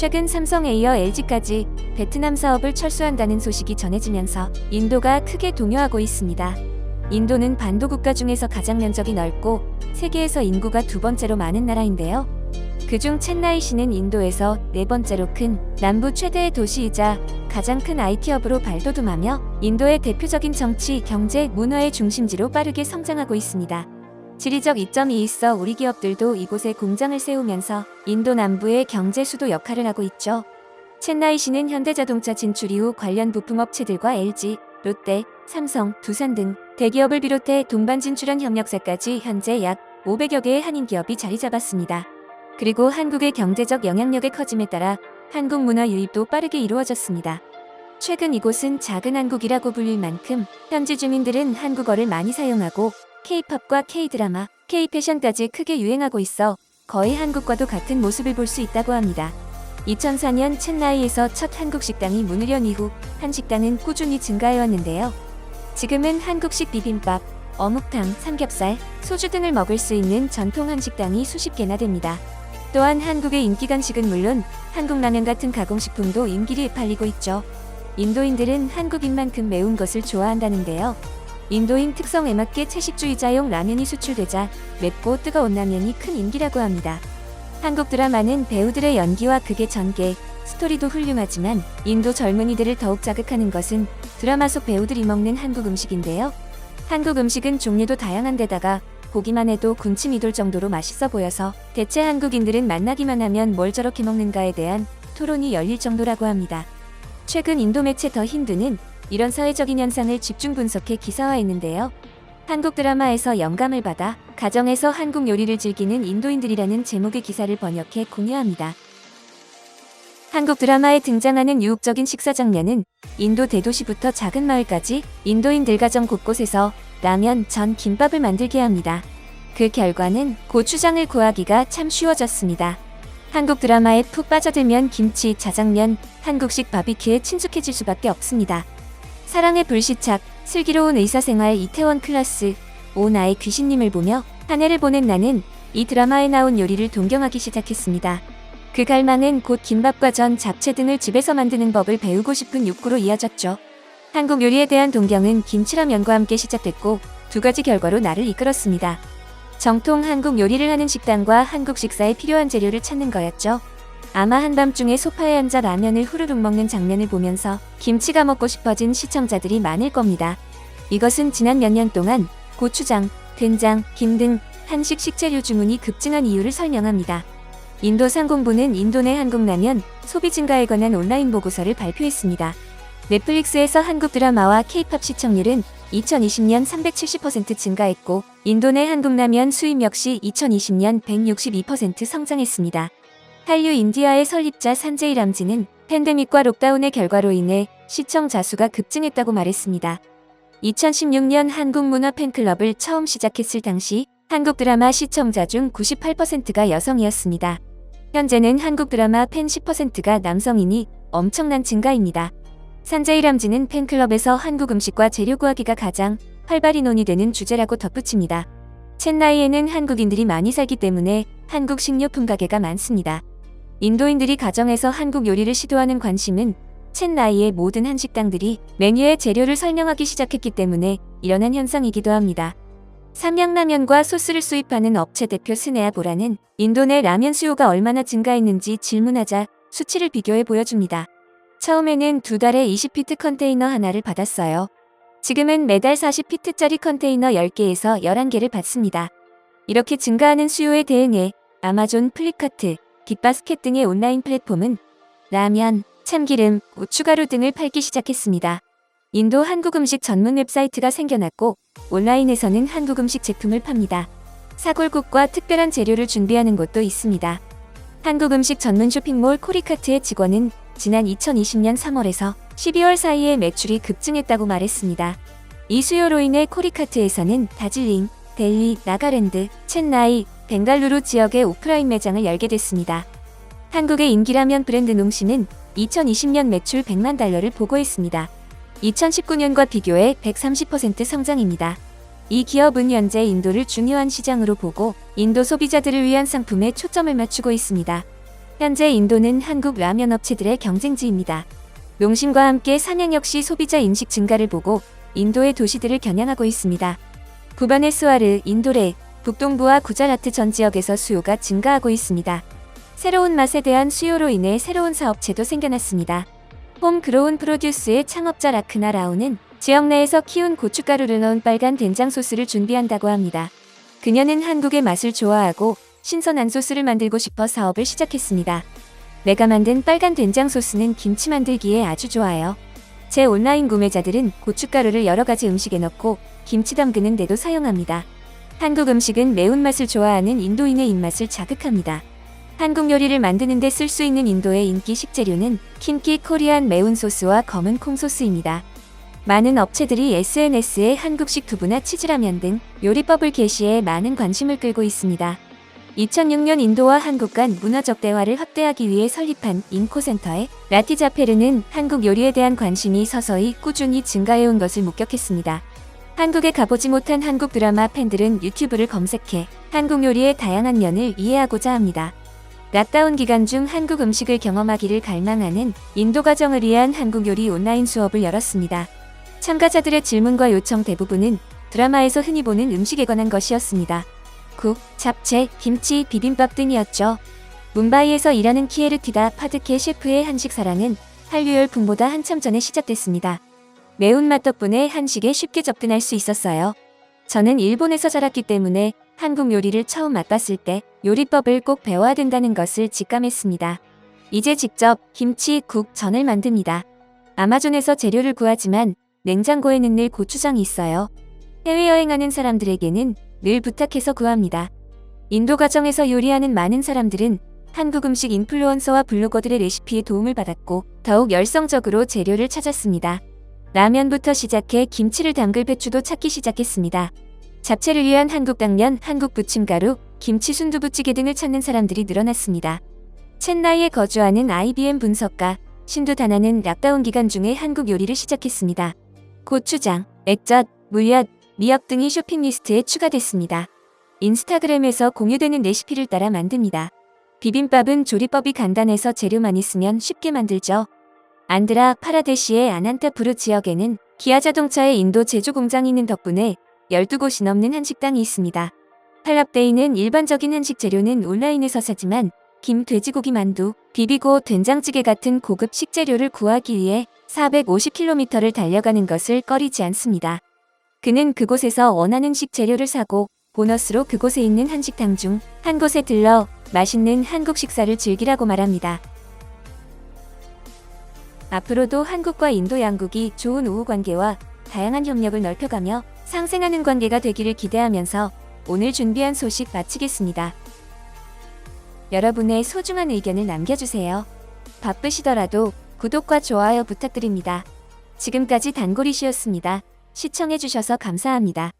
최근 삼성에 이어 LG까지 베트남 사업을 철수한다는 소식이 전해지면서 인도가 크게 동요하고 있습니다. 인도는 반도 국가 중에서 가장 면적이 넓고 세계에서 인구가 두 번째로 많은 나라인데요. 그중 첸나이시는 인도에서 네 번째로 큰 남부 최대의 도시이자 가장 큰 IT 허브로 발돋움하며 인도의 대표적인 정치, 경제, 문화의 중심지로 빠르게 성장하고 있습니다. 지리적 이점이 있어 우리 기업들도 이곳에 공장을 세우면서 인도 남부의 경제 수도 역할을 하고 있죠. 첸나이시는 현대자동차 진출 이후 관련 부품업체들과 LG, 롯데, 삼성, 두산 등 대기업을 비롯해 동반 진출한 협력사까지 현재 약 500여 개의 한인 기업이 자리 잡았습니다. 그리고 한국의 경제적 영향력의 커짐에 따라 한국 문화 유입도 빠르게 이루어졌습니다. 최근 이곳은 작은 한국이라고 불릴 만큼 현지 주민들은 한국어를 많이 사용하고 K-팝과 K-드라마, K-패션까지 크게 유행하고 있어 거의 한국과도 같은 모습을 볼 수 있다고 합니다. 2004년 첸나이에서 첫 한국 식당이 문을 연 이후 한식당은 꾸준히 증가해왔는데요. 지금은 한국식 비빔밥, 어묵탕, 삼겹살, 소주 등을 먹을 수 있는 전통 한식당이 수십 개나 됩니다. 또한 한국의 인기 간식은 물론 한국 라면 같은 가공식품도 인기를 팔리고 있죠. 인도인들은 한국인만큼 매운 것을 좋아한다는데요. 인도인 특성에 맞게 채식주의자용 라면이 수출되자 맵고 뜨거운 라면이 큰 인기라고 합니다. 한국 드라마는 배우들의 연기와 극의 전개, 스토리도 훌륭하지만 인도 젊은이들을 더욱 자극하는 것은 드라마 속 배우들이 먹는 한국 음식인데요. 한국 음식은 종류도 다양한 데다가 보기만 해도 군침이 돌 정도로 맛있어 보여서 대체 한국인들은 만나기만 하면 뭘 저렇게 먹는가에 대한 토론이 열릴 정도라고 합니다. 최근 인도 매체 더 힌두는 이런 사회적인 현상을 집중 분석해 기사화했는데요. 한국 드라마에서 영감을 받아 가정에서 한국 요리를 즐기는 인도인들이라는 제목의 기사를 번역해 공유합니다. 한국 드라마에 등장하는 유혹적인 식사 장면은 인도 대도시부터 작은 마을까지 인도인들 가정 곳곳에서 라면, 전, 김밥을 만들게 합니다. 그 결과는 고추장을 구하기가 참 쉬워졌습니다. 한국 드라마에 푹 빠져들면 김치, 자장면, 한국식 바비큐에 친숙해질 수밖에 없습니다. 사랑의 불시착, 슬기로운 의사생활 이태원 클라스, 오 나의 귀신님을 보며 한 해를 보낸 나는 이 드라마에 나온 요리를 동경하기 시작했습니다. 그 갈망은 곧 김밥과 전, 잡채 등을 집에서 만드는 법을 배우고 싶은 욕구로 이어졌죠. 한국 요리에 대한 동경은 김치라면과 함께 시작됐고 두 가지 결과로 나를 이끌었습니다. 정통 한국 요리를 하는 식당과 한국 식사에 필요한 재료를 찾는 거였죠. 아마 한밤중에 소파에 앉아 라면을 후루룩 먹는 장면을 보면서 김치가 먹고 싶어진 시청자들이 많을 겁니다. 이것은 지난 몇 년 동안 고추장, 된장, 김 등 한식 식재료 주문이 급증한 이유를 설명합니다. 인도 상공부는 인도 내 한국 라면 소비 증가에 관한 온라인 보고서를 발표했습니다. 넷플릭스에서 한국 드라마와 K-팝 시청률은 2020년 370% 증가했고 인도 내 한국 라면 수입 역시 2020년 162% 성장했습니다. 한류 인디아의 설립자 산제이 람지는 팬데믹과 록다운의 결과로 인해 시청자 수가 급증했다고 말했습니다. 2016년 한국 문화 팬클럽을 처음 시작했을 당시 한국 드라마 시청자 중 98%가 여성이었습니다. 현재는 한국 드라마 팬 10%가 남성이니 엄청난 증가입니다. 산제이 람지는 팬클럽에서 한국 음식과 재료 구하기가 가장 활발히 논의되는 주제라고 덧붙입니다. 첸나이에는 한국인들이 많이 살기 때문에 한국 식료품 가게가 많습니다. 인도인들이 가정에서 한국 요리를 시도하는 관심은 첸나이의 모든 한식당들이 메뉴의 재료를 설명하기 시작했기 때문에 일어난 현상이기도 합니다. 삼양라면과 소스를 수입하는 업체 대표 스네아 보라는 인도 내 라면 수요가 얼마나 증가했는지 질문하자 수치를 비교해 보여줍니다. 처음에는 두 달에 20피트 컨테이너 하나를 받았어요. 지금은 매달 40피트짜리 컨테이너 10개에서 11개를 받습니다. 이렇게 증가하는 수요에 대응해 아마존, 플립카트, 빅바스켓 등의 온라인 플랫폼은 라면, 참기름, 고춧가루 등을 팔기 시작했습니다. 인도 한국 음식 전문 웹사이트가 생겨났고 온라인에서는 한국 음식 제품을 팝니다. 사골국과 특별한 재료를 준비하는 곳도 있습니다. 한국 음식 전문 쇼핑몰 코리카트의 직원은 지난 2020년 3월에서 12월 사이에 매출이 급증했다고 말했습니다. 이 수요로 인해 코리카트에서는 다질링, 델리, 나가랜드, 첸나이, 벵갈루루 지역에 오프라인 매장을 열게 됐습니다. 한국의 인기라면 브랜드 농심은 2020년 매출 100만 달러를 보고했습니다. 2019년과 비교해 130% 성장입니다. 이 기업은 현재 인도를 중요한 시장으로 보고 인도 소비자들을 위한 상품에 초점을 맞추고 있습니다. 현재 인도는 한국 라면 업체들의 경쟁지입니다. 농심과 함께 산양 역시 소비자 인식 증가를 보고 인도의 도시들을 겨냥하고 있습니다. 부바네스와르, 인도레, 북동부와 구자라트 전 지역에서 수요가 증가하고 있습니다. 새로운 맛에 대한 수요로 인해 새로운 사업체도 생겨났습니다. 홈그로운 프로듀스의 창업자 라크나 라오는 지역 내에서 키운 고춧가루를 넣은 빨간 된장 소스를 준비한다고 합니다. 그녀는 한국의 맛을 좋아하고 신선한 소스를 만들고 싶어 사업을 시작했습니다. 내가 만든 빨간 된장 소스는 김치 만들기에 아주 좋아요. 제 온라인 구매자들은 고춧가루를 여러 가지 음식에 넣고 김치 담그는 데도 사용합니다. 한국 음식은 매운맛을 좋아하는 인도인의 입맛을 자극합니다. 한국 요리를 만드는 데 쓸 수 있는 인도의 인기 식재료는 킴키 코리안 매운 소스와 검은 콩 소스입니다. 많은 업체들이 SNS에 한국식 두부나 치즈라면 등 요리법을 게시해 많은 관심을 끌고 있습니다. 2006년 인도와 한국 간 문화적 대화를 확대하기 위해 설립한 인코센터의 라티 자페르는 한국 요리에 대한 관심이 서서히 꾸준히 증가해온 것을 목격했습니다. 한국에 가보지 못한 한국 드라마 팬들은 유튜브를 검색해 한국 요리의 다양한 면을 이해하고자 합니다. 락다운 기간 중 한국 음식을 경험하기를 갈망하는 인도 가정을 위한 한국 요리 온라인 수업을 열었습니다. 참가자들의 질문과 요청 대부분은 드라마에서 흔히 보는 음식에 관한 것이었습니다. 국, 잡채, 김치, 비빔밥 등이었죠. 뭄바이에서 일하는 키에르티다 파드케 셰프의 한식 사랑은 한류 열풍보다 한참 전에 시작됐습니다. 매운맛 덕분에 한식에 쉽게 접근할 수 있었어요. 저는 일본에서 자랐기 때문에 한국 요리를 처음 맛봤을 때 요리법을 꼭 배워야 된다는 것을 직감했습니다. 이제 직접 김치, 국, 전을 만듭니다. 아마존에서 재료를 구하지만 냉장고에는 늘 고추장이 있어요. 해외여행하는 사람들에게는 늘 부탁해서 구합니다. 인도 가정에서 요리하는 많은 사람들은 한국 음식 인플루언서와 블로거들의 레시피에 도움을 받았고 더욱 열성적으로 재료를 찾았습니다. 라면부터 시작해 김치를 담글 배추도 찾기 시작했습니다. 잡채를 위한 한국 당면, 한국 부침가루, 김치 순두부찌개 등을 찾는 사람들이 늘어났습니다. 첸나이에 거주하는 IBM 분석가 신두 다나는 락다운 기간 중에 한국 요리를 시작했습니다. 고추장, 액젓, 물엿, 미역 등이 쇼핑 리스트에 추가됐습니다. 인스타그램에서 공유되는 레시피를 따라 만듭니다. 비빔밥은 조리법이 간단해서 재료만 있으면 쉽게 만들죠. 안드라 파라데시의 아난타푸르 지역에는 기아 자동차의 인도 제조 공장이 있는 덕분에 12곳이 넘는 한식당이 있습니다. 팔랍데이는 일반적인 한식 재료는 온라인에서 사지만 김, 돼지고기 만두, 비비고, 된장찌개 같은 고급 식재료를 구하기 위해 450km를 달려가는 것을 꺼리지 않습니다. 그는 그곳에서 원하는 식재료를 사고 보너스로 그곳에 있는 한식당 중 한 곳에 들러 맛있는 한국 식사를 즐기라고 말합니다. 앞으로도 한국과 인도 양국이 좋은 우호 관계와 다양한 협력을 넓혀가며 상생하는 관계가 되기를 기대하면서 오늘 준비한 소식 마치겠습니다. 여러분의 소중한 의견을 남겨주세요. 바쁘시더라도 구독과 좋아요 부탁드립니다. 지금까지 단골이시였습니다. 시청해주셔서 감사합니다.